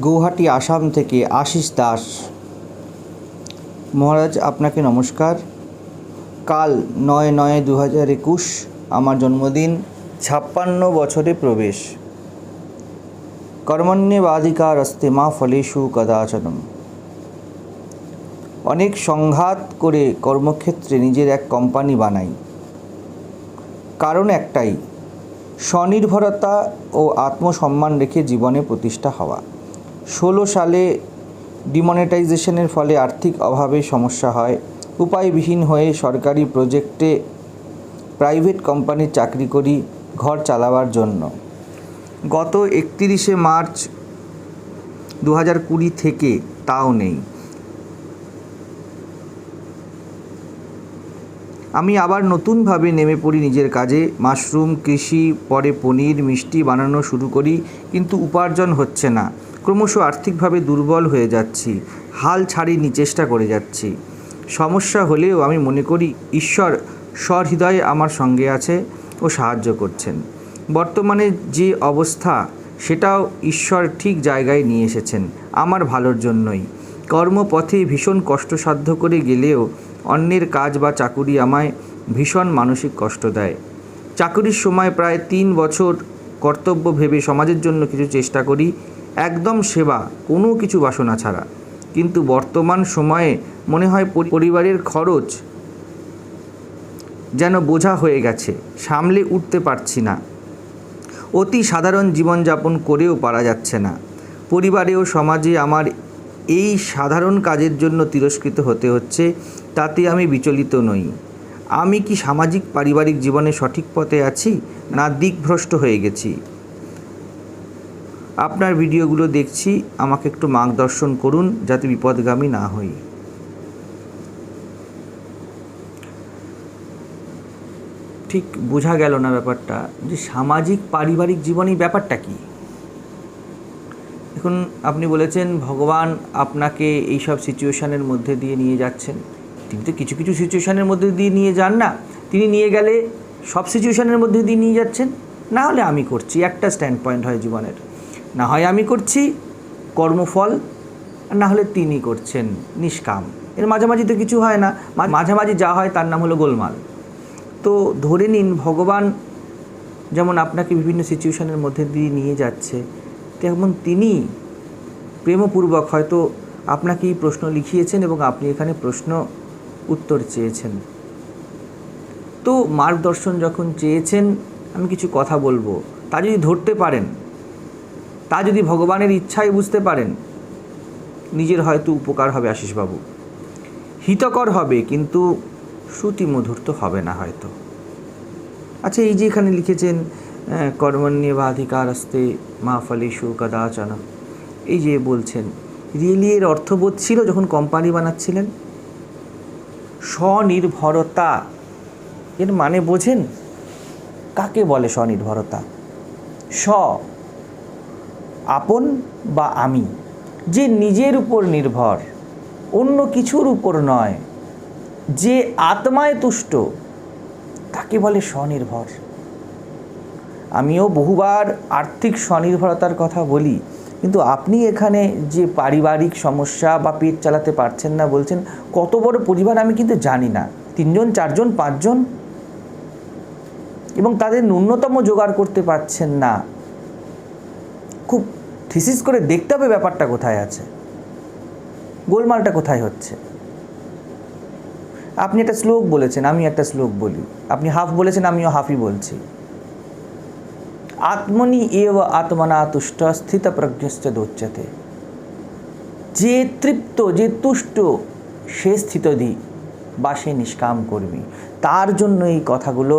গৌহাটি আসাম থেকে আশিস দাস। মহারাজ আপনাকে নমস্কার। কাল 9/9/2021 আমার জন্মদিন, 56 বছরে প্রবেশ। কর্মণ্যেবাধিকারস্তে মা ফলেষু কদাচন। অনেক সংঘাত করে কর্মক্ষেত্রে নিজের এক কোম্পানি বানাই। কারণ একটাই, স্বনির্ভরতা ও আত্মসম্মান রেখে জীবনে প্রতিষ্ঠা হওয়া। 16 সালে ডিমনিটাইজেশনের ফলে আর্থিক অভাবে সমস্যা হয়। উপায়বিহীন হয়ে সরকারি প্রজেক্টে প্রাইভেট কোম্পানির চাকরি করি ঘর চালাবার জন্য। গত 31শে মার্চ 2020 থেকে তাও নেই। আমি আবার নতুনভাবে নেমে পড়ি নিজের কাজে। মাশরুম, কৃষি, পরে পনির, মিষ্টি বানানো শুরু করি, কিন্তু উপার্জন হচ্ছে না। ক্রমশ আর্থিকভাবে দুর্বল হয়ে যাচ্ছি। হাল ছাড়িনি, চেষ্টা করে যাচ্ছি। সমস্যা হলেও আমি মনে করি ঈশ্বর সহৃদয়ে আমার সঙ্গে আছে ও সাহায্য করছেন। বর্তমানে যে অবস্থা, সেটাও ঈশ্বর ঠিক জায়গায় নিয়ে এসেছেন আমার ভালোর জন্যই। কর্মপথে ভীষণ কষ্টসাধ্য করে গেলেও অন্যের কাজ বা চাকুরি আমায় ভীষণ মানসিক কষ্ট দেয়। চাকুরির সময় প্রায় 3 বছর কর্তব্য ভেবে সমাজের জন্য কিছু চেষ্টা করি, একদম সেবা, কোনো কিছু বাসনা ছাড়া। কিন্তু বর্তমান সময়ে মনে হয় পরিবারের খরচ যেন বোঝা হয়ে গেছে, সামলে উঠতে পারছি না। অতি সাধারণ জীবনযাপন করেও পারা যাচ্ছে না। পরিবারে ও সমাজে আমার এই সাধারণ কাজের জন্য তিরস্কৃত হতে হচ্ছে, তাতে আমি বিচলিত নই। আমি কি সামাজিক পারিবারিক জীবনে সঠিক পথে আছি, না দিকভ্রষ্ট হয়ে গেছি? আপনার ভিডিওগুলো দেখছি, আমাকে একটু মার্গদর্শন করুন যাতে বিপদগামী না হই। ঠিক বোঝা গেল না ব্যাপারটা, যে সামাজিক পারিবারিক জীবনে ব্যাপারটা কি। এখন আপনি বলেছেন ভগবান আপনাকে এইসব সিচুয়েশানের মধ্যে দিয়ে নিয়ে যাচ্ছেন। তিনি তো কিছু কিছু সিচুয়েশানের মধ্যে দিয়ে নিয়ে যান না, তিনি নিয়ে গেলে সব সিচুয়েশানের মধ্যে দিয়ে নিয়ে যাচ্ছেন। না হলে আমি করছি, একটা স্ট্যান্ড পয়েন্ট হয় জীবনের। না হয় আমি করছি কর্মফল, আর না হলে তিনি করছেন নিষ্কাম। এর মাঝামাঝি তো কিছু হয় না, মাঝামাঝি যা হয় তার নাম হলো গোলমাল। তো ধরে নিন ভগবান যেমন আপনাকে বিভিন্ন সিচুয়েশানের মধ্যে দিয়ে নিয়ে যাচ্ছে, তেমন তিনি প্রেমপূর্বক হয়তো আপনাকে এই প্রশ্ন লিখিয়েছেন এবং আপনি এখানে প্রশ্ন উত্তর চেয়েছেন। তো মার্গদর্শন যখন চেয়েছেন, আমি কিছু কথা বলবো, তা যদি ধরতে পারেন, তা যদি ভগবানের ইচ্ছায় বুঝতে পারেন, নিজের হয়তো উপকার হবে আশিসবাবু, হিতকর হবে, কিন্তু শ্রুতিমধুর তো হবে না হয়তো। আচ্ছা, এই যে এখানে লিখেছেন কর্মণ্যেবাধিকারস্তে মা ফলেষু কদাচন, এই যে বলছেন, রিয়েলি এর অর্থবোধ ছিল যখন কোম্পানি বানাচ্ছিলেন? স্বনির্ভরতা এর মানে বোঝেন? কাকে বলে স্বনির্ভরতা? স্ব আপন বা আমি, যে নিজের উপর নির্ভর, অন্য কিছুর উপর নয়, যে আত্মায় তুষ্ট, তাকে বলে স্বনির্ভর। আমিও বহুবার আর্থিক স্বনির্ভরতার কথা বলি, কিন্তু আপনি এখানে যে পারিবারিক সমস্যা বা পেট চালাতে পারছেন না বলছেন, কত বড় পরিবার আমি কিন্তু জানি না, 3 জন 4 জন 5 জন, এবং তাদের ন্যূনতম জোগাড় করতে পারছেন না। খুব থিসিস করে দেখতে হবে ব্যাপারটা কোথায় আছে, গোলমালটা কোথায় হচ্ছে। আপনি একটা শ্লোক বলেছেন, আমি একটা শ্লোক বলি। আপনি হাফ বলেছেন, আমিও হাফই বলছি। আত্মনি এব আত্মনা তুষ্ট স্থিত প্রজ্ঞশ্চ দোচ্যতে। যে তৃপ্ত, যে তুষ্ট, সে স্থিতধি বা সে নিষ্কাম কর্মী। তার জন্য এই কথাগুলো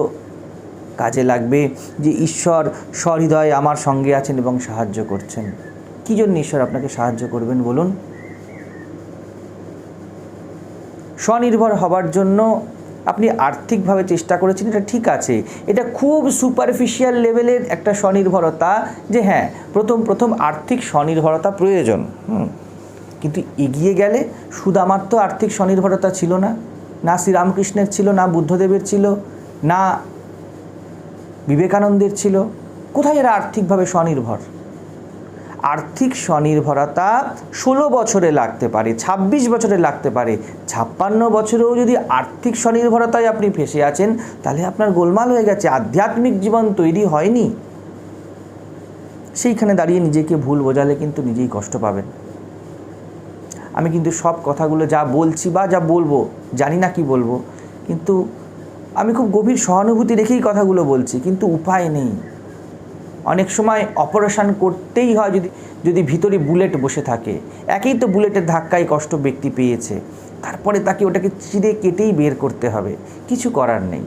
কাজে লাগবে, যে ঈশ্বর সহৃদয়ে আমার সঙ্গে আছেন এবং সাহায্য করছেন। কী জন্য ঈশ্বর আপনাকে সাহায্য করবেন বলুন? স্বনির্ভর হবার জন্য আপনি আর্থিকভাবে চেষ্টা করেছেন, এটা ঠিক আছে। এটা খুব সুপারফিশিয়াল লেভেলের একটা স্বনির্ভরতা, যে হ্যাঁ প্রথম আর্থিক স্বনির্ভরতা প্রয়োজন। কিন্তু এগিয়ে গেলে সুদামার তো আর্থিক স্বনির্ভরতা ছিল না, না শ্রীরামকৃষ্ণের ছিল, না বুদ্ধদেবের ছিল, না বিবেকানন্দের ছিল। কোথায় এরা আর্থিকভাবে স্বনির্ভর? আর্থিক স্বনির্ভরতা 16 বছরে লাগতে পারে, 26 বছরে লাগতে পারে, 56 বছরেও যদি আর্থিক স্বনির্ভরতায় আপনি ফেসে আছেন, তাহলে আপনার গোলমাল হয়ে গেছে, আধ্যাত্মিক জীবন তৈরি হয়নি। সেইখানে দাঁড়িয়ে নিজেকে ভুল বোঝালে কিন্তু নিজেই কষ্ট পাবেন। আমি কিন্তু সব কথাগুলো যা বলছি বা যা বলবো, জানি না কি বলবো, কিন্তু আমি খুব গভীর সহানুভূতি রেখেই কথাগুলো বলছি, কিন্তু উপায় নেই। অনেক সময় অপারেশন করতেই হয় যদি ভিতরে বুলেট বসে থাকে। একেই তো বুলেটের ধাক্কায় কষ্ট ব্যক্তি পেয়েছে, তারপরে তাকে ওটাকে চিরে কেটেই বের করতে হবে, কিছু করার নেই।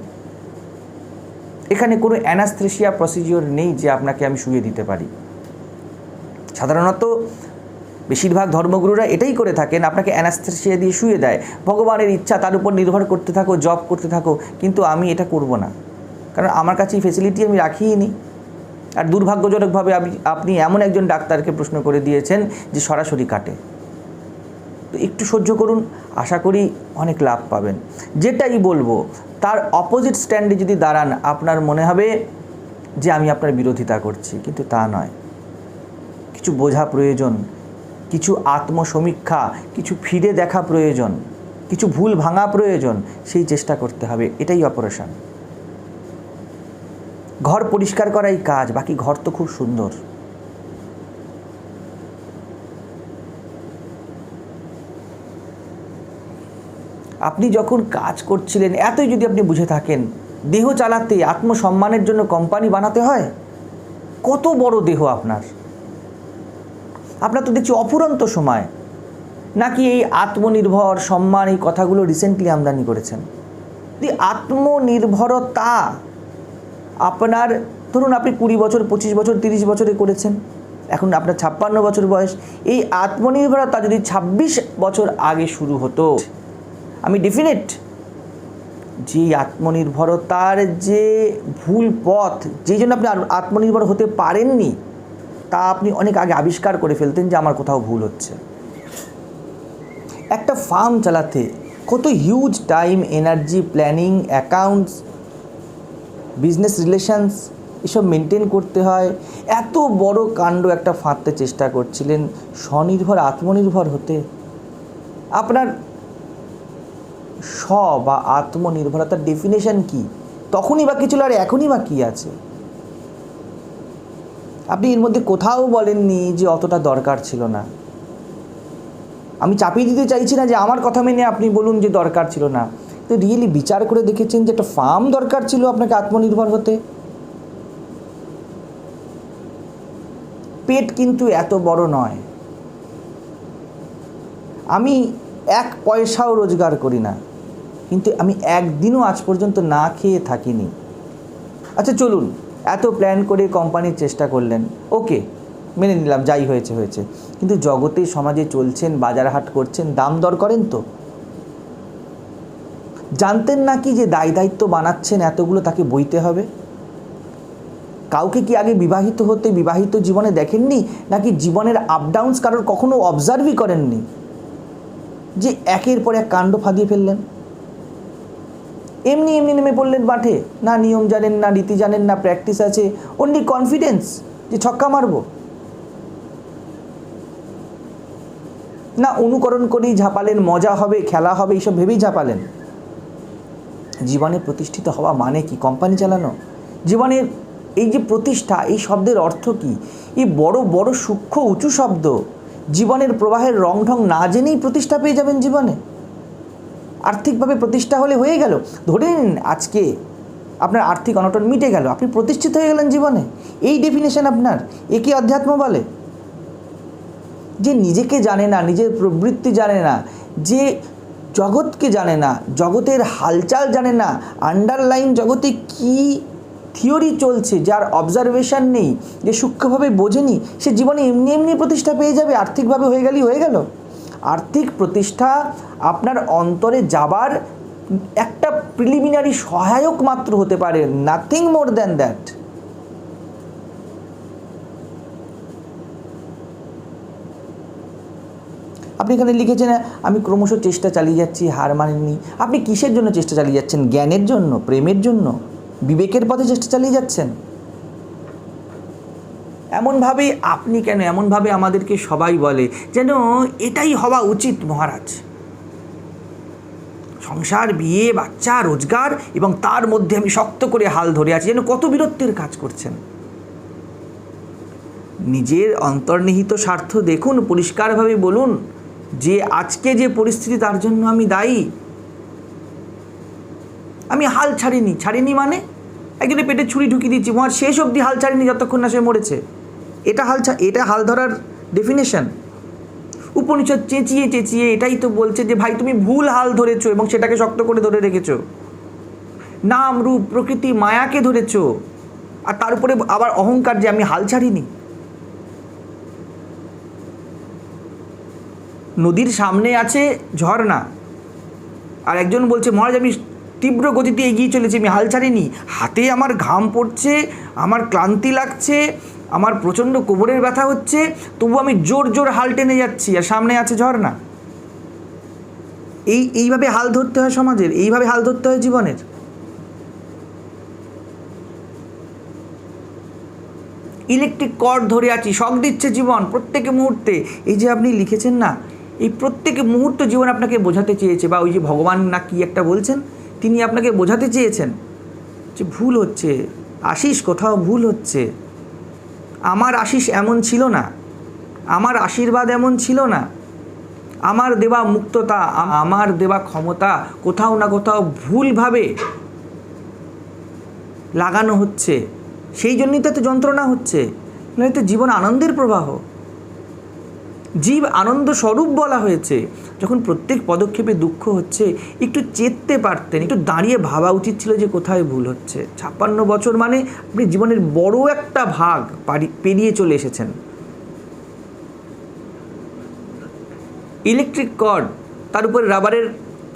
এখানে কোনো অ্যানাস্থেসিয়া প্রসিডিওর নেই যে আপনাকে আমি শুইয়ে দিতে পারি। সাধারণত বেশিরভাগ ধর্মগুরুরা এটাই করে থাকেন, আপনাকে অ্যানাস্থেসিয়া দিয়ে শুয়ে দেয়, ভগবানের ইচ্ছা, তার উপর নির্ভর করতে থাকো, জব করতে থাকো। কিন্তু আমি এটা করব না, কারণ আমার কাছে এই ফেসিলিটি আমি রাখিই নি। আর দুর্ভাগ্যজনকভাবে আপনি এমন একজন ডাক্তারকে প্রশ্ন করে দিয়েছেন যে সরাসরি কাটে। তো একটু সহ্য করুন, আশা করি অনেক লাভ পাবেন। যেটাই বলবো তার অপোজিট স্ট্যান্ডে যদি দাঁড়ান, আপনার মনে হবে যে আমি আপনার বিরোধিতা করছি, কিন্তু তা নয়। কিছু বোঝা প্রয়োজন, কিছু আত্মসমীক্ষা, কিছু ফিরে দেখা প্রয়োজন, কিছু ভুল ভাঙা প্রয়োজন, সেই চেষ্টা করতে হবে। এটাই অপারেশন। ঘর পরিষ্কার করাই কাজ, বাকি ঘর তো খুব সুন্দর। আপনি যখন কাজ করছিলেন, এতই যদি আপনি বুঝে থাকেন, দেহ চালাতে, আত্মসম্মানের জন্য কোম্পানি বানাতে হয়, কত বড় দেহ আপনার তো দেখছি অফুরন্ত সময়। নাকি এই আত্মনির্ভর, সম্মান, এই কথাগুলো রিসেন্টলি আমদানি করেছেন? এই আত্মনির্ভরতা আপনার, ধরুন আপনি 20 বছর, 25 বছর, 30 বছরে করেছেন, এখন আপনার 56 বছর বয়স। এই আত্মনির্ভরতা যদি 26 বছর আগে শুরু হতো, আমি ডেফিনেট যে আত্মনির্ভরতার যে ভুল পথ, যেই জন্য আপনি আত্মনির্ভর হতে পারেননি, তা আপনি অনেক আগে আবিষ্কার করে ফেলতেন যে আমার কোথাও ভুল হচ্ছে। একটা ফার্ম চালাতে কত huge time, energy, planning, accounts, business relations এসব মেনটেন করতে হয়। এত বড় কাণ্ড একটা ফাঁদতে চেষ্টা করছিলেন স্বনির্ভর, আত্মনির্ভর হতে। আপনার বা আত্মনির্ভরতার ডেফিনেশন কি? তখনই বা কি ছিল, আর এখনই বা কী আছে? আপনি এর মধ্যে কোথাও বলেননি যে অতটা দরকার ছিল না। আমি চাপিয়ে দিতে চাইছি না যে আমার কথা মেনে আপনি বলুন যে দরকার ছিল না, তো রিয়েলি বিচার করে দেখেছেন যে একটা ফার্ম দরকার ছিল আপনাকে আত্মনির্ভর হতে। পেট কিন্তু এত বড় নয়। আমি 1 পয়সাও রোজগার করি না, কিন্তু আমি একদিনও আজ পর্যন্ত না খেয়ে থাকিনি। আচ্ছা চলুন, এত প্ল্যান করে কোম্পানির চেষ্টা করলেন, ওকে, মেনে নিলাম, যাই হয়েছে হয়েছে, কিন্তু জগতে, সমাজে চলছেন, বাজার হাট করছেন, দাম দর করেন তো? জানতেন না কি যে দায় দায়িত্ব বানাচ্ছেন এতগুলো, তাকে বইতে হবে? কাউকে কি আগে বিবাহিত হতে, বিবাহিত জীবনে দেখেননি? নাকি জীবনের আপ ডাউনস কারোর কখনো অবজার্ভই করেননি, যে একের পর এক কাণ্ড ফাঁদিয়ে ফেললেন? এমনি এমনি নেমে পড়লেন মাঠে, না নিয়ম জানেন, না রীতি জানেন, না প্র্যাকটিস আছে, অনলি কনফিডেন্স যে ছক্কা মারবো, না অনুকরণ করেই ঝাঁপালেন, মজা হবে, খেলা হবে, এইসব ভেবেই ঝাঁপালেন। জীবনে প্রতিষ্ঠিত হওয়া মানে কি? কোম্পানি চালানো? জীবনের এই যে প্রতিষ্ঠা, এই শব্দের অর্থ কি? এই বড় বড় সূক্ষ্ম উঁচু শব্দ, জীবনের প্রবাহের রং ঢং না জেনেই প্রতিষ্ঠা পেয়ে যাবেন জীবনে। আর্থিকভাবে প্রতিষ্ঠা হলে হয়ে গেল, ধরে নিন আজকে আপনার আর্থিক অনটন মিটে গেল, আপনি প্রতিষ্ঠিত হয়ে গেলেন জীবনে। এই ডেফিনেশন আপনার, একে অধ্যাত্ম বলে? যে নিজেকে জানে না, নিজের প্রবৃত্তি জানে না, যে জগৎকে জানে না, জগতের হালচাল জানে না, আন্ডারলাইন জগতে কি থিওরি চলছে, যার অবজারভেশন নেই, যে সূক্ষ্মভাবে বোঝেনি, সে জীবনে এমনি এমনি প্রতিষ্ঠা পেয়ে যাবে, আর্থিকভাবে হয়ে গেলেই হয়ে গেল? আর্থিক প্রতিষ্ঠা আপনার অন্তরে যাবার একটা প্রিলিমিনারি সহায়ক মাত্র হতে পারে, নাথিং মোর দ্যান দ্যাট। আপনি এখানে লিখেছেন আমি ক্রমশ চেষ্টা চালিয়ে যাচ্ছি, হার মানেননি। আপনি কিসের জন্য চেষ্টা চালিয়ে যাচ্ছেন? জ্ঞানের জন্য, প্রেমের জন্য, বিবেকের পথে চেষ্টা চালিয়ে যাচ্ছেন? এমনভাবে আপনি কেন, এমনভাবে আমাদেরকে সবাই বলে যেন এটাই হওয়া উচিত মহারাজ। সংসার, বিয়ে, বাচ্চা, রোজগার, এবং তার মধ্যে আমি শক্ত করে হাল ধরে আছি, যেন কত বীরত্বের কাজ করছেন। নিজের অন্তর্নিহিত স্বার্থ দেখুন, পরিষ্কারভাবে বলুন যে আজকে যে পরিস্থিতি তার জন্য আমি দায়ী। আমি হাল ছাড়িনি মানে একজনের পেটে ছুরি ঢুকিয়ে দিচ্ছি, মহারাজ শেষ অবধি হাল ছাড়িনি যতক্ষণ না সে মরেছে। এটা হাল ধরার ডেফিনেশন? উপনিষদ চেঁচিয়ে এটাই তো বলছে যে ভাই তুমি ভুল হাল ধরেছো এবং সেটাকে শক্ত করে ধরে রেখেছো। নাম, রূপ, প্রকৃতি, মায়াকে ধরেছো, আর তার উপরে আবার অহংকার যে আমি হাল ছাড়িনি। নদীর সামনে আছে ঝর্ণা, আর একজন বলছে মহারাজ আমি তীব্র গতিতে এগিয়ে চলেছি, আমি হাল ছাড়িনি, হাতে আমার ঘাম পড়ছে, আমার ক্লান্তি লাগছে, আমার প্রচণ্ড কোমরের ব্যথা হচ্ছে, তবু আমি জোর হাল টেনে যাচ্ছি, আর সামনে আছে ঝর্ণা। এইভাবে হাল ধরতে হয় সমাজের, এইভাবে হাল ধরতে হয় জীবনের। ইলেকট্রিক কর্ড ধরে আছি, শক দিচ্ছে জীবন প্রত্যেক মুহূর্তে। এই যে আপনি লিখেছেন না, এই প্রত্যেক মুহূর্ত জীবন আপনাকে বোঝাতে চেয়েছে, বা ওই যে ভগবান না কি একটা বলছেন, তিনি আপনাকে বোঝাতে চেয়েছেন যে ভুল হচ্ছে, আশিস কোথাও ভুল হচ্ছে। আমার আশিস এমন ছিল না, আমার আশীর্বাদ এমন ছিল না, আমার দেওয়া মুক্ততা, আমার দেওয়া ক্ষমতা কোথাও না কোথাও ভুলভাবে লাগানো হচ্ছে, সেই জন্যই তো এত যন্ত্রণা হচ্ছে। নয় তো জীবন আনন্দের প্রবাহ, জীব আনন্দ স্বরূপ বলা হয়েছে। যখন প্রত্যেক পদক্ষেপে দুঃখ হচ্ছে, একটু চেততে পারতেন, একটু দাঁড়িয়ে ভাবা উচিত ছিল যে কোথায় ভুল হচ্ছে। 56 বছর মানে আপনি জীবনের বড় একটা ভাগ পেরিয়ে চলে এসেছেন। ইলেকট্রিক কর্ড, তার উপর রাবারের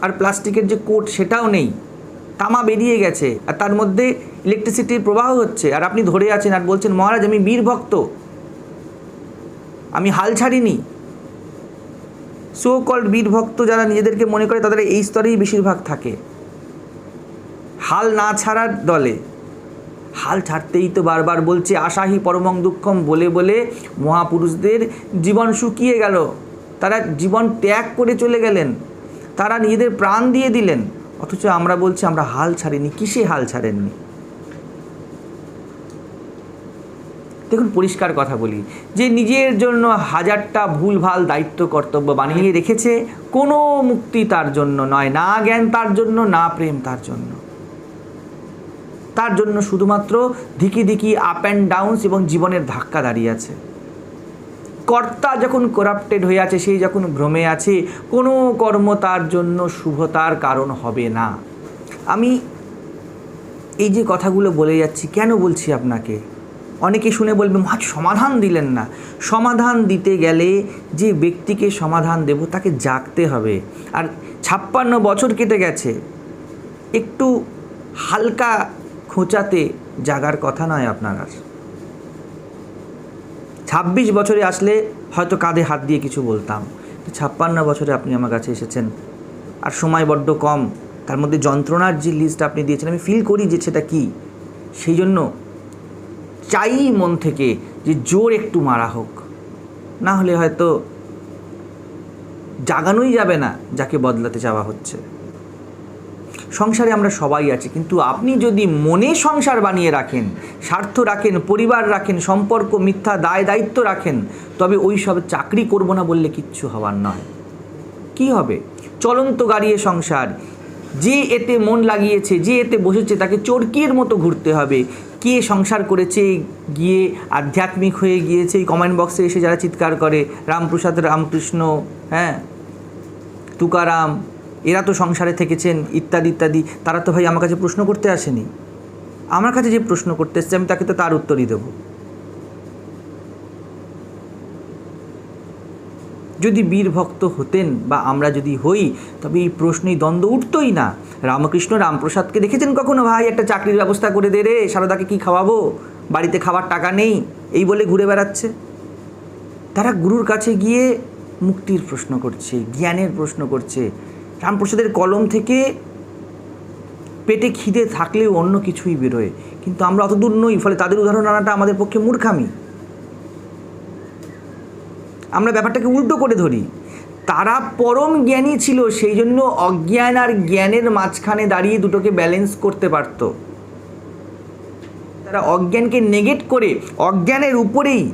আর প্লাস্টিকের যে কোট সেটাও নেই, তামা বেরিয়ে গেছে, আর তার মধ্যে ইলেকট্রিসিটির প্রবাহ হচ্ছে, আর আপনি ধরে আছেন আর বলছেন মহারাজ আমি বীর ভক্ত, আমি হাল ছাড়িনি। সো কল্ড বীর ভক্ত যারা নিজেদেরকে মনে করে, তাদের এই স্তরেই বেশিরভাগ থাকে, হাল না ছাড়ার দলে। হাল ছাড়তেই তো বারবার বলছে আশাহি পরমং দুঃখম বলে বলে মহাপুরুষদের জীবন শুকিয়ে গেল, তারা জীবন ত্যাগ করে চলে গেলেন, তারা নিজেদের প্রাণ দিয়ে দিলেন। অথচ আমরা বলছি আমরা হাল ছাড়িনি। কিসে হাল ছাড়েননি? দেখুন পরিষ্কার কথা বলি, যে নিজের জন্য হাজারটা ভুলভাল দায়িত্ব কর্তব্য বানিয়ে রেখেছে, কোনো মুক্তি তার জন্য নয়, না জ্ঞান তার জন্য, না প্রেম তার জন্য। তার জন্য শুধুমাত্র ধিকি আপ অ্যান্ড ডাউনস এবং জীবনের ধাক্কা দাঁড়িয়ে আছে। কর্তা যখন করাপ্টেড হয়ে আছে, সেই যখন ভ্রমে আছে, কোনো কর্ম তার জন্য শুভতার কারণ হবে না। আমি এই যে কথাগুলো বলে যাচ্ছি কেন বলছি আপনাকে? অনেকে শুনে বলবে মহারাজ সমাধান দিলেন না। সমাধান দিতে গেলে যে ব্যক্তিকে সমাধান দেব তাকে জাগতে হবে। আর 56 বছর কেটে গেছে, একটু হালকা খোঁচাতে জাগার কথা নয় আপনার। আর 26 বছরে আসলে হয়তো কাঁধে হাত দিয়ে কিছু বলতাম, 56 বছরে আপনি আমার কাছে এসেছেন, আর সময় বড্ড কম, তার মধ্যে যন্ত্রণার যে লিস্ট আপনি দিয়েছেন আমি ফিল করি যে সেটা কী। সেই জন্য চাই মন থেকে যে জোর একটু মারা হোক, না হলে হয়তো জাগানোই যাবে না যাকে বদলাতে চাওয়া হচ্ছে। সংসারে আমরা সবাই আছি, কিন্তু আপনি যদি মনে সংসার বানিয়ে রাখেন, স্বার্থ রাখেন, পরিবার রাখেন, সম্পর্ক মিথ্যা দায় দায়িত্ব রাখেন, তবে ওই সব চাকরি করব না বললে কিচ্ছু হওয়ার নয়। কি হবে? চলন্ত গাড়িয়ে সংসার, যে এতে মন লাগিয়েছে, যে এতে বসেছে তাকে চরকির মতো ঘুরতে হবে। কে সংসার করেছে গিয়ে আধ্যাত্মিক হয়ে গিয়েছে, এই কমেন্ট বক্সে এসে যারা চিৎকার করে রামপ্রসাদ, রামকৃষ্ণ, তুকারাম, এরা তো সংসারে থেকেছেন ইত্যাদি ইত্যাদি, তারা তো ভাই আমার কাছে প্রশ্ন করতে আসেনি। আমার কাছে যে প্রশ্ন করতে এসছে আমি তাকে তো তার উত্তরই দেব। যদি বীর ভক্ত হতেন বা আমরা যদি হই, তবে এই প্রশ্নই দ্বন্দ্ব উঠতই না। রামকৃষ্ণ রামপ্রসাদকে দেখেছেন কখনো ভাই একটা চাকরির ব্যবস্থা করে দে রে, সারদাকে কি খাওয়াবো, বাড়িতে খাবার টাকা নেই, এই বলে ঘুরে বেড়াচ্ছে? তারা গুরুর কাছে গিয়ে মুক্তির প্রশ্ন করছে, জ্ঞানের প্রশ্ন করছে। রামপ্রসাদের কলম থেকে পেটে খিদে থাকলেও অন্য কিছুই বেরোয়, কিন্তু আমরা অত দূর নই, ফলে তাদের উদাহরণ আনাটা আমাদের পক্ষে মূর্খামি। আমরা ব্যাপারটাকে উল্টো করে ধরি। তারা পরম জ্ঞানী ছিল, সেই জন্য অজ্ঞান আর জ্ঞানের মাঝখানে দাঁড়িয়ে দুটোকে ব্যালেন্স করতে পারত। তারা অজ্ঞানকে নেগেট করে অজ্ঞানের উপরেই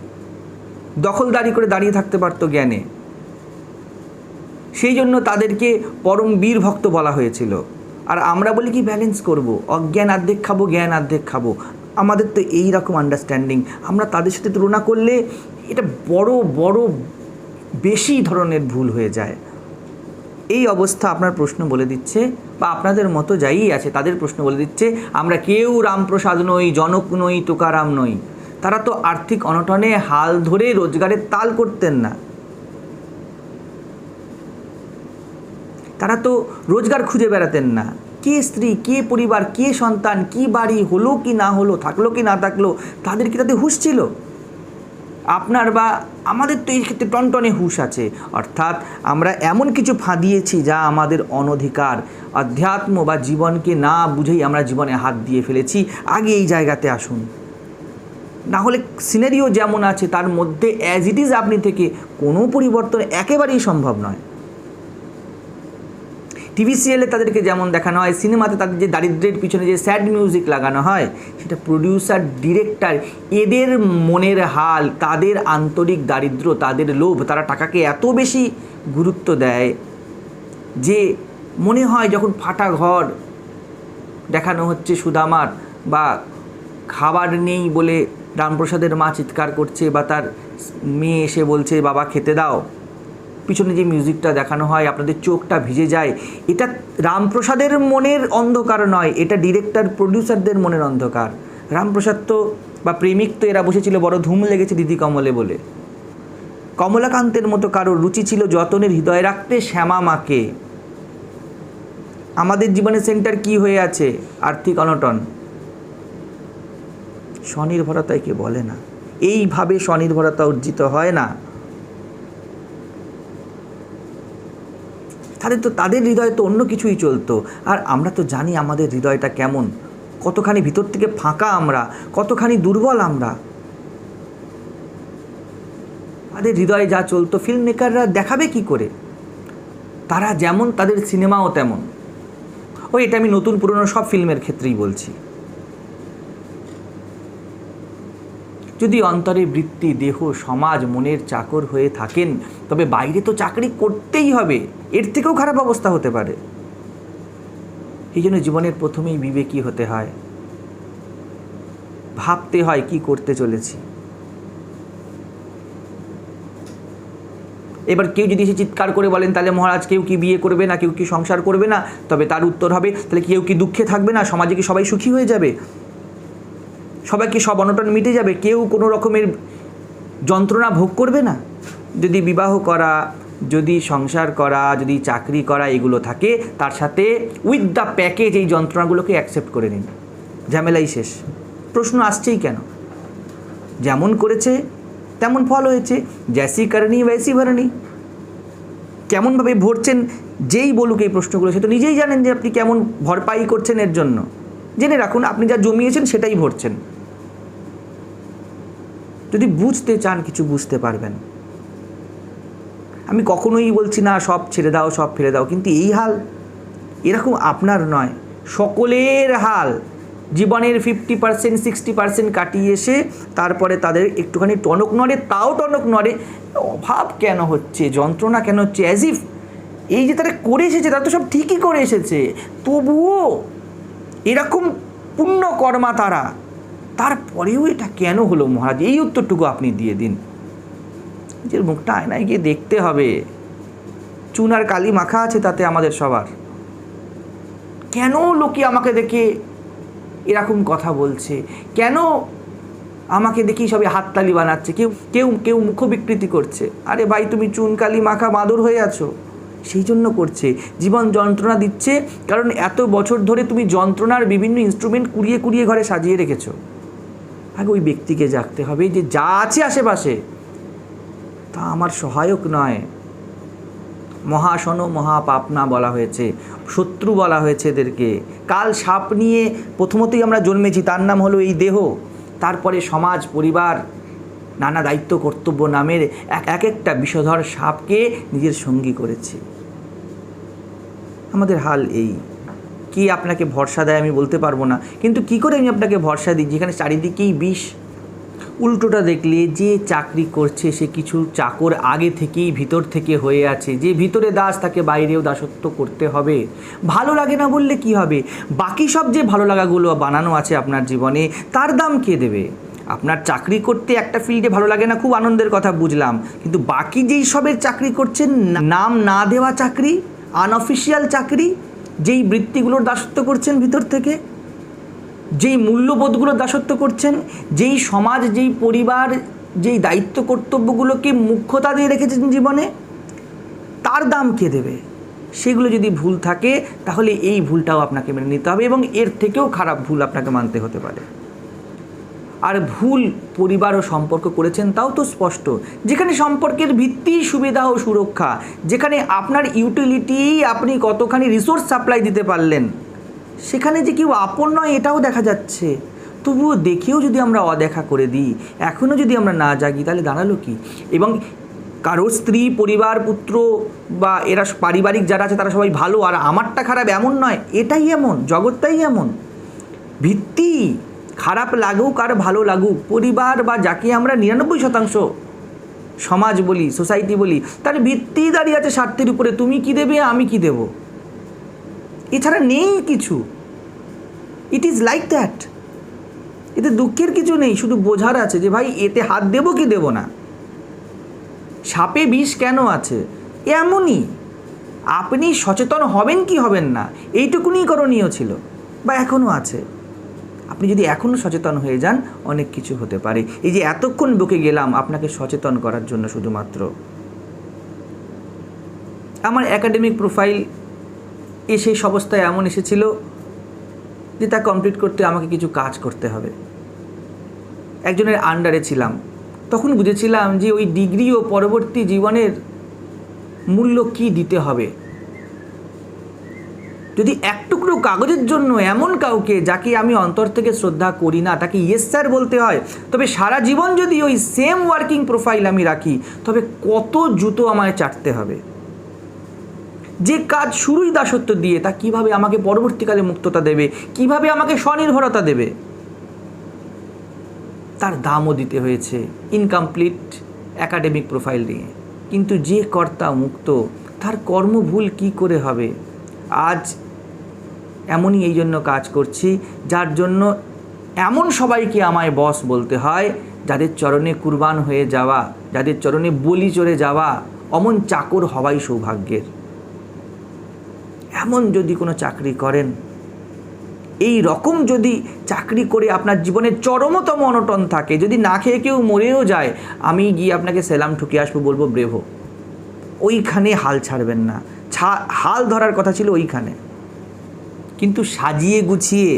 দখলদারি করে দাঁড়িয়ে থাকতে পারত জ্ঞানে। সেই জন্য তাদেরকে পরম বীর ভক্ত বলা হয়েছিল। আর আমরা বলি কি ব্যালেন্স করব, অজ্ঞান অর্ধেক খাবো, জ্ঞান অর্ধেক খাবো। আমাদের তো এই রকম আন্ডারস্ট্যান্ডিং। আমরা তাদের সাথে তুলনা করলে এটা বড় বড় বেশি ধরনের ভুল হয়ে যায়। এই অবস্থা আপনার প্রশ্ন বলে দিচ্ছে, বা আপনাদের মতো যাই আছে তাদের প্রশ্ন বলে দিচ্ছে, আমরা কেউ রামপ্রসাদ নই, জনক নই, তুকারাম নই। তারা তো আর্থিক অনটনে হাল ধরে রোজগারের তাল করতেন না। তারা তো রোজগার খুঁজে বেড়াতেন না। কে স্ত্রী, কে পরিবার, কে সন্তান, কি বাড়ি হলো কি না হলো, থাকলো কি না থাকলো, তাদের কি তাতে হুঁশ ছিল? আপনার বা আমাদের তো এই ক্ষেত্রে টনটনে হুঁশ আছে। অর্থাৎ আমরা এমন কিছু ফাঁদিয়েছি যা আমাদের অনধিকার। অধ্যাত্ম বা জীবনকে না বুঝেই আমরা জীবনে হাত দিয়ে ফেলেছি। আগে এই জায়গাতে আসুন, না হলে সিনারিও যেমন আছে তার মধ্যে অ্যাজ ইট ইজ আপনি থেকে কোনো পরিবর্তন একেবারেই সম্ভব নয়। টিভি সিরিয়ালে তাদেরকে যেমন দেখানো হয়, সিনেমাতে তাদের যে দারিদ্র্যের পিছনে যে স্যাড মিউজিক লাগানো হয়, সেটা প্রডিউসার, ডিরেক্টর এদের মনের হাল, তাদের আন্তরিক দারিদ্র্য, তাদের লোভ। তারা টাকাকে এত বেশি গুরুত্ব দেয় যে মনে হয় যখন ফাটা ঘর দেখানো হচ্ছে সুদামার, বা খাবার নেই বলে রামপ্রসাদের মা চিৎকার করছে, বা তার মেয়ে এসে বলছে বাবা খেতে দাও, পিছনে যে মিউজিকটা দেখানো হয় আপনাদের চোখটা ভিজে যায়। এটা রামপ্রসাদের মনের অন্ধকার নয়, এটা ডিরেক্টর, প্রডিউসারদের মনের অন্ধকার। রামপ্রসাদ তো বা প্রেমিক তো এরা বসেছিল বড় ধুম লেগেছে দিদি কমলে বলে। কমলাকান্তের মতো কারোর রুচি ছিল যতনের হৃদয় রাখতে শ্যামা মাকে। আমাদের জীবনে সেন্টার কি হয়ে আছে? আর্থিক অনটন। স্বনির্ভরতা একে বলে না। এইভাবে স্বনির্ভরতা অর্জিত হয় না। তাদের হৃদয়ে তো অন্য কিছুই চলতো। আর আমরা তো জানি আমাদের হৃদয়টা কেমন, কতখানি ভিতর থেকে ফাঁকা আমরা, কতখানি দুর্বল আমরা। তাদের হৃদয়ে যা চলতো ফিল্ম মেকাররা দেখাবে কি করে? তারা যেমন তাদের সিনেমাও তেমন। এটা আমি নতুন পুরনো সব ফিল্মের ক্ষেত্রেই বলছি। যদি অন্তরে বৃত্তি, দেহ, সমাজ, মনের চাকর হয়ে থাকেন, তবে বাইরে তো চাকরি করতেই হবে। এর থেকেও খারাপ অবস্থা হতে পারে। এই জন্য জীবনের প্রথমেই বিবেকী হতে হয়, ভাবতে হয় কি করতে চলেছি। এবার কেউ যদি এসে চিৎকার করে বলেন তাহলে মহারাজ কেউ কি বিয়ে করবে না, কেউ কি সংসার করবে না, তবে তার উত্তর হবে তাহলে কেউ কি দুঃখে থাকবে না, সমাজে কি সবাই সুখী হয়ে যাবে, সবাইকে সব অনটন মিটে যাবে, কেউ কোনো রকমের যন্ত্রণা ভোগ করবে না? যদি বিবাহ করা, যদি সংসার করা, যদি চাকরি করা এগুলো থাকে, তার সাথে উইথ দ্য প্যাকেজ এই যন্ত্রণাগুলোকে অ্যাকসেপ্ট করে নিন, ঝামেলাই শেষ। প্রশ্ন আসছেই কেন? যেমন করেছে তেমন ফল হয়েছে, জ্যাসি করনি ওয়াইসি ভরনি। কেমনভাবে ভরছেন যেই বলুক এই প্রশ্নগুলো, সে তো নিজেই জানেন যে আপনি কেমন ভরপাই করছেন। এর জন্য জেনে রাখুন আপনি যা জমিয়েছেন সেটাই ভরছেন। যদি বুঝতে চান কিছু বুঝতে পারবেন। আমি কখনোই বলছি না সব ছেড়ে দাও, সব ফেলে দাও, কিন্তু এই হাল এরকম আপনার নয়, সকলের হাল। জীবনের 50%, 60% কাটিয়ে এসে তারপরে তাদের একটুখানি টনক নড়ে, তাও টনক নড়ে। অভাব কেন হচ্ছে, যন্ত্রণা কেন হচ্ছে? অ্যাজ ইফ এই যে তারা করে এসেছে তারা তো সব ঠিকই করে এসেছে, তবুও এরকম পুণ্য কর্মা তারা, তারপরেও এটা কেন হলো মহারাজ? এই উত্তরটুকু আপনি দিয়ে দিন। নিজের মুখটা আয়নায় গিয়ে দেখতে হবে। চুন আর কালি মাখা আছে তাতে আমাদের সবার। কেন লোকে আমাকে দেখে এরকম কথা বলছে? কেন আমাকে দেখি সবাই হাততালি বানাচ্ছে, কেউ কেউ কেউ মুখ বিকৃতি করছে? আরে ভাই, তুমি চুন কালি মাখা মাদুর হয়ে আছো, সেই জন্য করছে। জীবন যন্ত্রণা দিচ্ছে কারণ এত বছর ধরে তুমি যন্ত্রণার বিভিন্ন ইনস্ট্রুমেন্ট কুড়িয়ে কুড়িয়ে ঘরে সাজিয়ে রেখেছো। আগে ওই ব্যক্তিকে জাগতে হবে যে যা আছে আশেপাশে তা আমার সহায়ক নয়। মহাশন মহাপাপনা বলা হয়েছে, শত্রু বলা হয়েছে এদেরকে। কাল সাপ নিয়ে প্রথমতই আমরা জন্মেছি, তার নাম হলো এই দেহ। তারপরে সমাজ, পরিবার, নানা দায়িত্ব কর্তব্য নামের এক একটা বিষধর সাপকে নিজের সঙ্গী করেছি। আমাদের হাল এই। কি আপনাকে ভরসা দেয় আমি বলতে পারবো না, কিন্তু কি করে আমি আপনাকে ভরসা দিই যেখানে চারিদিকেই বিষ? উল্টোটা দেখলে যে চাকরি করছে সে কিছু চাকর আগে থেকেই ভিতর থেকে হয়ে আছে, যে ভিতরে দাস তাকে বাইরেও দাসত্ব করতে হবে। ভালো লাগে না বললে কি হবে? বাকি সব যে ভালো লাগাগুলো বানানো আছে আপনার জীবনে, তার দাম কে দেবে? আপনার চাকরি করতে একটা ফিল্ডে ভালো লাগে না, খুব আনন্দের কথা বুঝলাম, কিন্তু বাকি যেই সবের চাকরি করছেন, নাম না দেওয়া চাকরি, আনঅফিসিয়াল চাকরি, যেই বৃত্তিগুলোর দাসত্ব করছেন ভিতর থেকে, যেই মূল্যবোধগুলোর দাসত্ব করছেন, যেই সমাজ, যেই পরিবার, যেই দায়িত্ব কর্তব্যগুলোকে মুখ্যতা দিয়ে রেখেছেন জীবনে, তার দাম কে দেবে? সেগুলো যদি ভুল থাকে তাহলে এই ভুলটাও আপনাকে মেনে নিতে হবে, এবং এর থেকেও খারাপ ভুল আপনাকে মানতে হতে পারে। আর ভুল পরিবার ও সম্পর্ক করেছেন তাও তো স্পষ্ট, যেখানে সম্পর্কের ভিত্তি সুবিধা ও সুরক্ষা, যেখানে আপনার ইউটিলিটি, আপনি কতখানি রিসোর্স সাপ্লাই দিতে পারলেন, সেখানে যে কেউ আপন নয় এটাও দেখা যাচ্ছে। তবুও দেখেও যদি আমরা অদেখা করে দিই, এখনও যদি আমরা না জাগি, তাহলে দাঁড়ালো কি? এবং কারোর স্ত্রী, পরিবার, পুত্র বা এরা পারিবারিক যারা আছে তারা সবাই ভালো আর আমারটা খারাপ এমন নয়, এটাই এমন, জগৎটাই এমন। ভিত্তি খারাপ লাগুক আর ভালো লাগুক, পরিবার বা যাকে আমরা 99% সমাজ বলি, সোসাইটি বলি, তার ভিত্তি দাঁড়িয়ে আছে স্বার্থের উপরে। তুমি কি দেবে, আমি কি দেব, এছাড়া নেই কিছু। It is like that. এতে দুঃখের কিছু নেই, শুধু বোঝার আছে যে ভাই এতে হাত দেবো কি দেব না। সাপে বিষ কেন আছে? এমনই। আপনি সচেতন হবেন কি হবেন না, এইটুকুনি করণীয় ছিল, বা এখনও আছে। আপনি যদি এখনও সচেতন হয়ে যান, অনেক কিছু হতে পারে। এই যে এতক্ষণ বকে গেলাম আপনাকে সচেতন করার জন্য শুধুমাত্র। আমার একাডেমিক প্রোফাইল সেই অবস্থায় এমন এসেছিল যে তা কমপ্লিট করতে আমাকে কিছু কাজ করতে হবে। একজনের আন্ডারে ছিলাম, তখন বুঝেছিলাম যে ওই ডিগ্রি ও পরবর্তী জীবনের মূল্য কি দিতে হবে। যদি এক টুকরো কাগজের জন্য এমন কাউকে যাকে আমি অন্তর থেকে শ্রদ্ধা করি না তাকে ইয়েস স্যার বলতে হয়, তবে সারা জীবন যদি ওই সেম ওয়ার্কিং প্রোফাইল আমি রাখি, তবে কত জুতো আমায় চাটতে হবে। যে কাজ শুরুই দাসত্ব দিয়ে, তা কিভাবে আমাকে পরবর্তীকালে মুক্ততা দেবে, কিভাবে আমাকে স্বনির্ভরতা দেবে, তার দামও দিতে হয়েছে ইনকমপ্লিট একাডেমিক প্রোফাইল নিয়ে। কিন্তু যে কর্তা মুক্ত, তার কর্ম ভুল কী করে হবে? আজ এমনই এই জন্য কাজ করছি যার জন্য এমন সবাইকে আমায় বস বলতে হয়, যাদের চরণে কুরবান হয়ে যাওয়া, যাদের চরণে বলি চড়ে যাওয়া, অমন চাকর হওয়াই সৌভাগ্যের। এমন যদি কোনো চাকরি করেন, এই রকম যদি চাকরি করে আপনার জীবনে চরমতম অনটন থাকে, যদি না খেয়ে কেউ মরেও যায়, আমি গিয়ে আপনাকে সেলাম ঠুকে আসবো, বলবো ব্রেভো। ওইখানে হাল ছাড়বেন না। হাল ধরার কথা ছিল ওইখানে, কিন্তু সাজিয়ে গুছিয়ে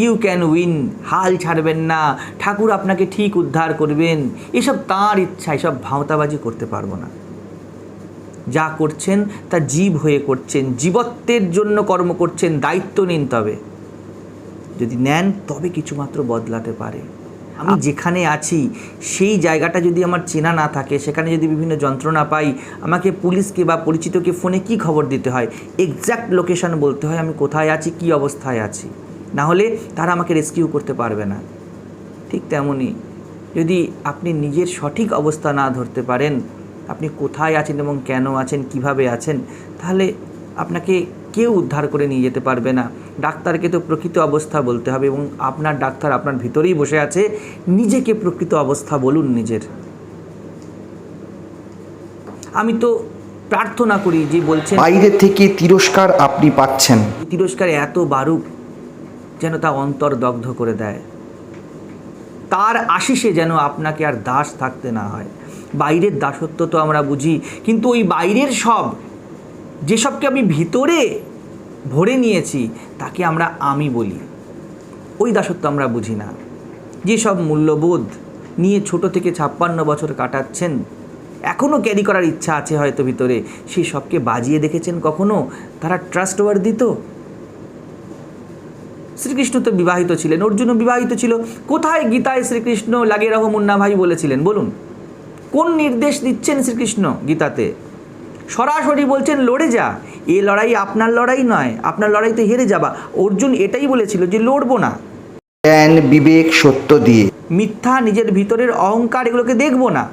ইউ ক্যান উইন, হাল ছাড়বেন না, ঠাকুর আপনাকে ঠিক উদ্ধার করবেন, এসব তাঁর ইচ্ছা, এসব ভাঁওতাবাজি করতে পারবো না। যা করছেন তা জীব হয়ে করছেন, জীবত্বের জন্য কর্ম করছেন, দায়িত্ব নিন। তবে যদি নেন তবে কিছুমাত্র বদলাতে পারে। আমি যেখানে আছি সেই জায়গাটা যদি আমার চেনা না থাকে, সেখানে যদি বিভিন্ন যন্ত্রণা পাই, আমাকে পুলিশকে বা পরিচিতকে ফোনে কি খবর দিতে হয়, এক্স্যাক্ট লোকেশন বলতে হয় আমি কোথায় আছি, কি অবস্থায় আছি, না হলে তারা আমাকে রেস্কিউ করতে পারবে না। ঠিক তেমনই যদি আপনি নিজের সঠিক অবস্থা না ধরতে পারেন, আপনি কোথায় আছেন এবং কেন আছেন, কিভাবে আছেন, তাহলে আপনাকে কেউ উদ্ধার করে নিয়ে যেতে পারবে না। ডাক্তারকে তো প্রকৃত অবস্থা বলতে হবে, এবং আপনার ডাক্তার আপনার ভিতরেই বসে আছে। নিজেকে প্রকৃত অবস্থা বলুন নিজের। আমি তো প্রার্থনা করি যে বলছেন বাইরে থেকে তিরস্কার আপনি পাচ্ছেন, তিরস্কার এত বারুক যেন তা অন্তর দগ্ধ করে দেয়। তার আশিসে যেন আপনাকে আর দাস থাকতে না হয়। বাইরের দাসত্ব তো আমরা বুঝি, কিন্তু ওই বাইরের সব, যেসবকে আমি ভিতরে ভরে নিয়েছি তাকে আমরা আমি বলি, ওই দাসত্ব আমরা বুঝি না। যেসব মূল্যবোধ নিয়ে ছোট থেকে 56 বছর কাটাচ্ছেন, এখনও ক্যারি করার ইচ্ছা আছে হয়তো ভিতরে, সেই সবকে বাজিয়ে দেখেছেন কখনো? তারা ট্রাস্টওয়ার্দি তো? শ্রীকৃষ্ণ তো বিবাহিত ছিলেন, অর্জুনও বিবাহিত ছিল। কোথায় গীতায় শ্রীকৃষ্ণ লাগে রহ মুন্না ভাই বলেছিলেন বলুন? কোন নির্দেশ দিচ্ছেন শ্রীকৃষ্ণ গীতাতে? সরাসরি বলছেন লড়ে যা। এ লড়াই আপনার লড়াই নয়, আপনার লড়াইতে হেরে যাবা। অর্জুন এটাই বলেছিল যে লড়বো না, জ্ঞান বিবেক সত্য দিয়ে। মিথ্যা, নিজের ভিতরের অহংকার, এগুলোকে দেখবো না।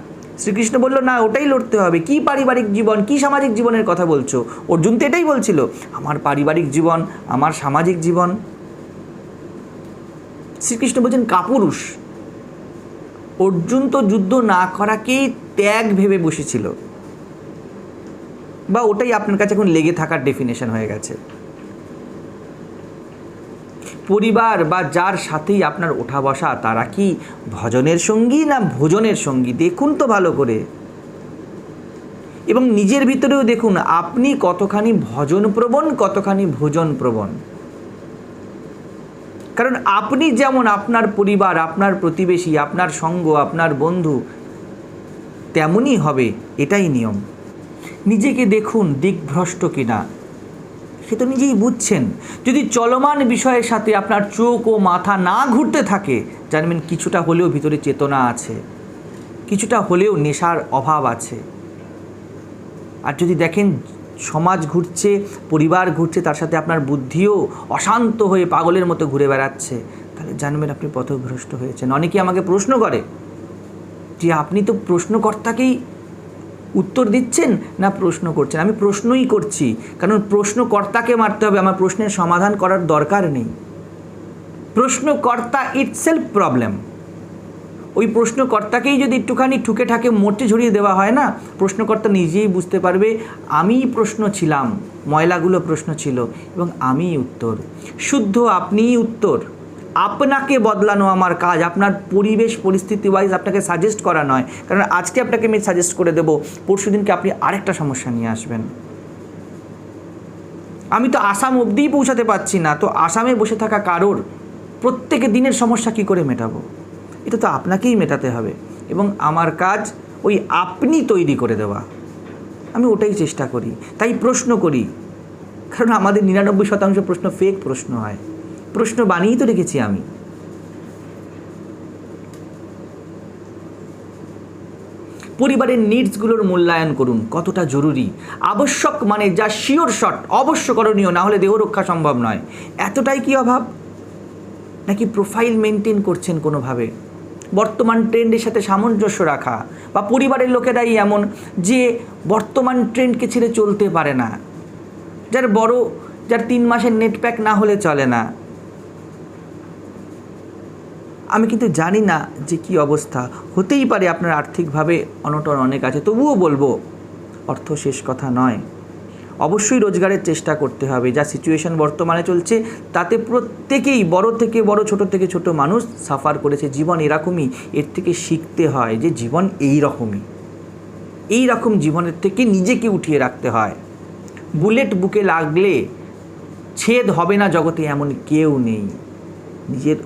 শ্রীকৃষ্ণ বলল না, ওটাই লড়তে হবে। কি পারিবারিক জীবন, কি সামাজিক জীবনের কথা বলছো? অর্জুন তো এটাই বলছিল, আমার পারিবারিক জীবন, আমার সামাজিক জীবন। শ্রীকৃষ্ণ বলছেন কাপুরুষ। অর্জুন তো যুদ্ধ না করাকেই ত্যাগ ভেবে বসেছিল, বা ওটাই আপনার কাছে এখন লেগে থাকার ডেফিনেশন হয়ে গেছে। পরিবার বা যার সাথেই আপনার ওঠা বসা, তারা কি ভজনের সঙ্গী না ভোজনের সঙ্গী? দেখুন তো ভালো করে। এবং নিজের ভিতরেও দেখুন আপনি কতখানি ভজন প্রবণ, কতখানি ভোজন প্রবণ। কারণ আপনি যেমন আপনার পরিবার, আপনার প্রতিবেশী, আপনার সঙ্গ, আপনার বন্ধু তেমনই হবে, এটাই নিয়ম। নিজেকে দেখুন দিকভ্রষ্ট কিনা, সে তো নিজেই বুঝছেন। যদি চলমান বিষয়ের সাথে আপনার চোখ ও মাথা না ঘুরতে থাকে, জানবেন কিছুটা হলেও ভিতরে চেতনা আছে, কিছুটা হলেও নেশার অভাব আছে। আর যদি দেখেন সমাজ ঘুরছে, পরিবার ঘুরছে, তার সাথে আপনার বুদ্ধিও অশান্ত হয়ে পাগলের মতো ঘুরে বেড়াচ্ছে, তাহলে জানবেন আপনি পথভ্রষ্ট হয়েছেন। অনেকে আমাকে প্রশ্ন করে যে আপনি তো প্রশ্নকর্তাকেই উত্তর দিচ্ছেন না প্রশ্ন করছেন? আমি প্রশ্নই করছি, কারণ প্রশ্নকর্তাকে মারতে হবে, আমার প্রশ্নের সমাধান করার দরকার নেই। প্রশ্নকর্তা ইটসেলফ প্রবলেম। ওই প্রশ্নকর্তাকেই যদি একটুখানি ঠুকে ঠাকে মোটে ঝরিয়ে দেওয়া হয় না, প্রশ্নকর্তা নিজেই বুঝতে পারবে আমিই প্রশ্ন ছিলাম, ময়লাগুলো প্রশ্ন ছিল এবং আমিই উত্তর। শুদ্ধ আপনিই উত্তর। আপনাকে বদলানো আমার কাজ, আপনার পরিবেশ পরিস্থিতি ওয়াইজ আপনাকে সাজেস্ট করা নয়। কারণ আজকে আপনাকে আমি সাজেস্ট করে দেবো, পরশু দিনকে আপনি আরেকটা সমস্যা নিয়ে আসবেন। আমি তো আসাম অবধিই পৌঁছাতে পারছি না, তো আসামে বসে থাকা কারোর প্রত্যেকে দিনের সমস্যা কি করে মেটাবো? এটা তো আপনাকেই মেটাতে হবে, এবং আমার কাজ ওই আপনি তৈরি করে দেওয়া। আমি ওটাই চেষ্টা করি, তাই প্রশ্ন করি। কারণ আমাদের 99% প্রশ্ন ফেক প্রশ্ন হয়, প্রশ্ন বানিয়েই তো রেখেছি আমি। পরিবারের নিডসগুলোর মূল্যায়ন করুন, কতটা জরুরি। আবশ্যক মানে যা শিওর শট, অবশ্য করণীয়, না হলে দেহ রক্ষা সম্ভব নয়, এতটাই কি অভাব? নাকি প্রোফাইল মেনটেন করছেন কোনোভাবে? বর্তমান ট্রেন্ডের সাথে সামঞ্জস্য রাখা, বা পরিবারের লোকেরাই এমন যে বর্তমান ট্রেন্ডকে ছেড়ে চলতে পারে না, যার 3 মাসের নেট প্যাক না হলে চলে না। আমি কিন্তু জানি না যে কি অবস্থা হতেই পারে, আপনার আর্থিকভাবে অনটন অনেক আছে, তবুও বলবো অর্থ শেষ কথা নয়। অবশ্যই রোজগারের চেষ্টা করতে হবে। যা সিচুয়েশন বর্তমানে চলছে তাতে প্রত্যেকেই, বড় থেকে বড়, ছোট থেকে ছোট মানুষ সাফার করেছে। জীবন এরকমই, এর থেকে শিখতে হয় যে জীবন এই রকম জীবনের থেকে নিজেকে উঠিয়ে রাখতে হয়। বুলেট বুকে লাগলে ছেদ হবে না জগতে এমন কেউ নেই। নিজের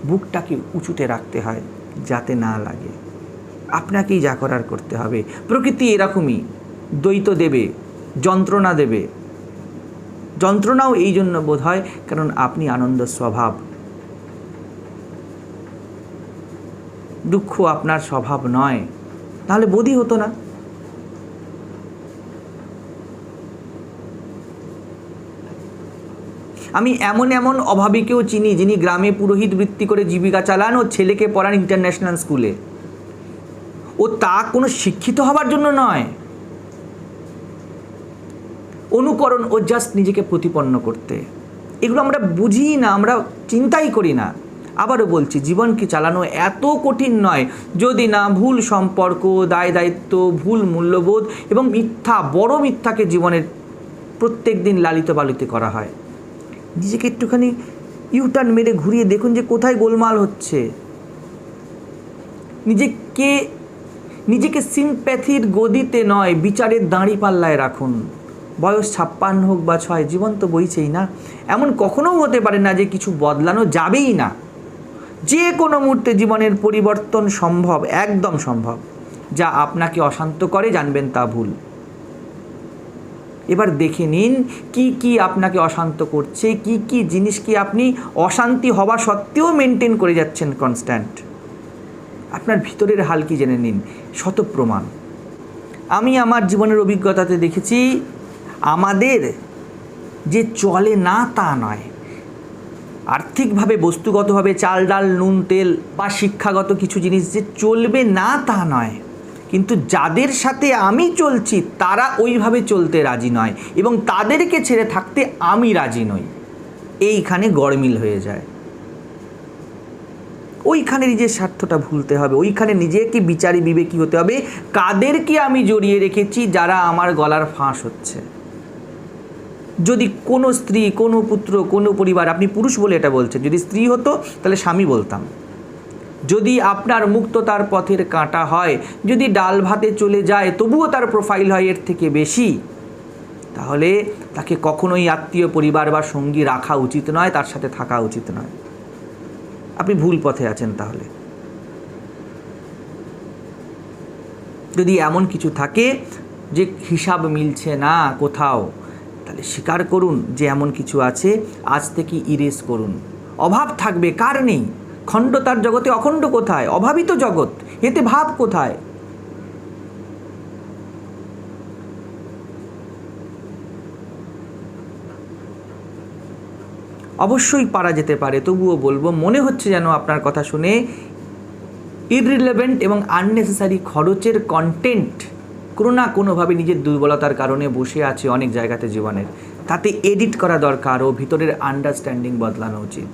বুকটাকে উঁচুতে রাখতে হয় যাতে না লাগে। আপনাকেই যা করার করতে হবে। প্রকৃতি এরকমই, দ্বৈত দেবে, যন্ত্রণা দেবে। যন্ত্রণাও এই জন্য বোধ হয় কারণ আপনি আনন্দ স্বভাব, দুঃখ আপনার স্বভাব নয়, তাহলে বোধই হতো না। আমি এমন অভাবীকেও চিনি যিনি গ্রামে পুরোহিত বৃত্তি করে জীবিকা চালান ও ছেলেকে পড়ান ইন্টারন্যাশনাল স্কুলে। ও তা কোনো শিক্ষিত হবার জন্য নয়, অনুকরণ, ও জাস্ট নিজেকে প্রতিপন্ন করতে। এগুলো আমরা বুঝি না, আমরা চিন্তাই করি না। আবারও বলছি, জীবনকে চালানো এত কঠিন নয় যদি না ভুল সম্পর্ক, দায় দায়িত্ব, ভুল মূল্যবোধ এবং মিথ্যা, বড় মিথ্যাকে জীবনের প্রত্যেক দিন লালিত পালিত করা হয়। নিজেকে একটুখানি ইউটার্ন মেরে ঘুরিয়ে দেখুন যে কোথায় গোলমাল হচ্ছে। নিজেকে সিম্প্যাথির গদিতে নয়, বিচারের দাঁড়িপাল্লায় রাখুন। বয়স 56 হোক বা 6, জীবন তো বইছেই না। এমন কখনোও হতে পারে না যে কিছু বদলানো যাবেই না। যে কোনো মুহূর্তে জীবনের পরিবর্তন সম্ভব, একদম সম্ভব। যা আপনাকে অশান্ত করে জানবেন তা ভুল। এবার দেখে নিন কি কি আপনাকে অশান্ত করছে, কি কি জিনিস কি আপনি অশান্তি হওয়া সত্ত্বেও মেনটেন করে যাচ্ছেন কনস্ট্যান্ট। আপনার ভিতরের হাল কি জেনে নিন, শত প্রমাণ। আমি আমার জীবনের অভিজ্ঞতাতে দেখেছি, আমাদের যে চলে না তা নয়, আর্থিকভাবে বস্তুগতভাবে চাল ডাল নুন তেল বা শিক্ষাগত কিছু জিনিস যে চলবে না তা নয়, কিন্তু যাদের সাথে আমি চলছি তারা ওইভাবে চলতে রাজি নয় এবং তাদেরকে ছেড়ে থাকতে আমি রাজি নই। এইখানে গড়মিল হয়ে যায়। ওইখানে নিজের স্বার্থটা ভুলতে হবে, ওইখানে নিজেকে বিচারী বিবেকী হতে হবে। কাদেরকে আমি জড়িয়ে রেখেছি যারা আমার গলার ফাঁস হচ্ছে। যদি কোনো স্ত্রী, কোনো পুত্র, কোনো পরিবার, আপনি পুরুষ বলে এটা বলছেন, যদি স্ত্রী হতো তাহলে স্বামী বলতাম। যদি আপনার মুক্ততার পথের কাঁটা হয়, যদি ডাল ভাতে চলে যায় তবুও তার প্রোফাইল হয় এর থেকে বেশি, তাহলে তাকে কখনোই আত্মীয় পরিবার বা সঙ্গী রাখা উচিত নয়, তার সাথে থাকা উচিত নয়। আপনি ভুল পথে আছেন। তাহলে যদি এমন কিছু থাকে যে হিসাব মিলছে না কোথাও, তাহলে স্বীকার করুন যে এমন কিছু আছে, আজ থেকে ইরেজ করুন। অভাব থাকবে, কার নেই? খণ্ডতার জগতে অখণ্ড কোথায়? অভাবিত জগৎ, এতে ভাব কোথায়? অবশ্যই পারা যেতে পারে, তবুও বলবো মনে হচ্ছে যেন আপনার কথা শুনে ইররিলেভেন্ট এবং আননেসেসারি খরচের কন্টেন্ট কোনো না কোনোভাবে নিজের দুর্বলতার কারণে বসে আছে অনেক জায়গাতে জীবনের, তাতে এডিট করা দরকার ও ভিতরের আন্ডারস্ট্যান্ডিং বদলানো উচিত।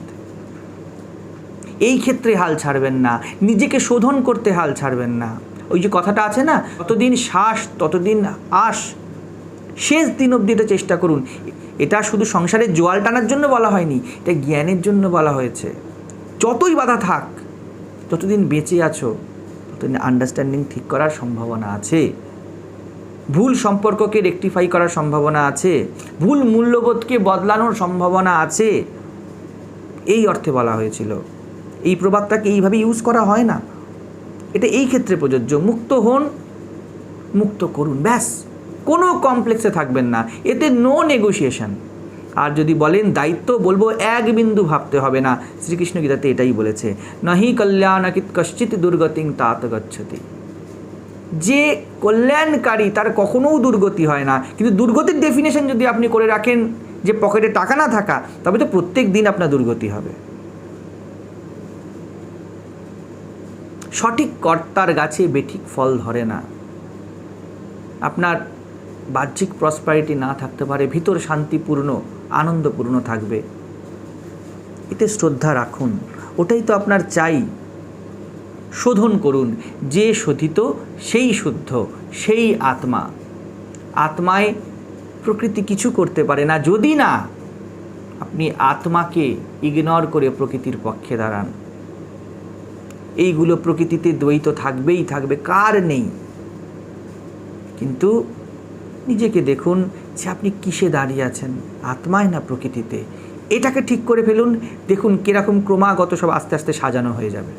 এই ক্ষেত্রে হাল ছাড়বেন না, নিজেকে শোধন করতে হাল ছাড়বেন না। ওই যে কথাটা আছে না, যতদিন শ্বাস ততদিন আশ, শেষ দিন অবধি এটা চেষ্টা করুন। এটা শুধু সংসারে জোয়াল টানার জন্য বলা হয়নি, এটা জ্ঞানের জন্য বলা হয়েছে। যতই বাধা থাক, যতদিন বেঁচে আছো ততদিন আন্ডারস্ট্যান্ডিং ঠিক করার সম্ভাবনা আছে, ভুল সম্পর্ককে রেকটিফাই করার সম্ভাবনা আছে, ভুল মূল্যবোধকে বদলানোর সম্ভাবনা আছে। এই অর্থে বলা হয়েছিল। এই প্রবাদটাকে এইভাবে ইউজ করা হয় না, এটা এই ক্ষেত্রে প্রযোজ্য। মুক্ত হন, মুক্ত করুন, ব্যাস। কোনো কমপ্লেক্সে থাকবেন না, এতে নো নেগোসিয়েশন। আর যদি বলেন দায়িত্ব, বলবো এক বিন্দু ভাবতে হবে না। শ্রীকৃষ্ণ গীতাতে এটাই বলেছে, নাহি কল্যাণকিত কশ্চিৎ দুর্গতিং তাত গচ্ছতি। যে কল্যাণকারী তার কখনোও দুর্গতি হয় না। কিন্তু দুর্গতির ডেফিনেশন যদি আপনি করে রাখেন যে পকেটে টাকা না থাকা, তবে তো প্রত্যেক দিন আপনার দুর্গতি হবে। সঠিক কর্তার গাছে বেঠিক ফল ধরে না। আপনার বাহ্যিক প্রসপারিটি না থাকতে পারে, ভিতর শান্তিপূর্ণ আনন্দপূর্ণ থাকবে, এতে শ্রদ্ধা রাখুন। ওটাই তো আপনার চাই। শোধন করুন, যে শোধিত সেই শুদ্ধ, সেই আত্মা। আত্মায় প্রকৃতি কিছু করতে পারে না যদি না আপনি আত্মাকে ইগনোর করে প্রকৃতির পক্ষে দাঁড়ান। এইগুলো প্রকৃতিতে দ্বৈত থাকবেই থাকবে, কার নেই। কিন্তু নিজেকে দেখুন যে আপনি কিসে দাঁড়িয়ে আছেন, আত্মায় না প্রকৃতিতে। এটাকে ঠিক করে ফেলুন, দেখুন কীরকম ক্রমাগত সব আস্তে আস্তে সাজানো হয়ে যাবে।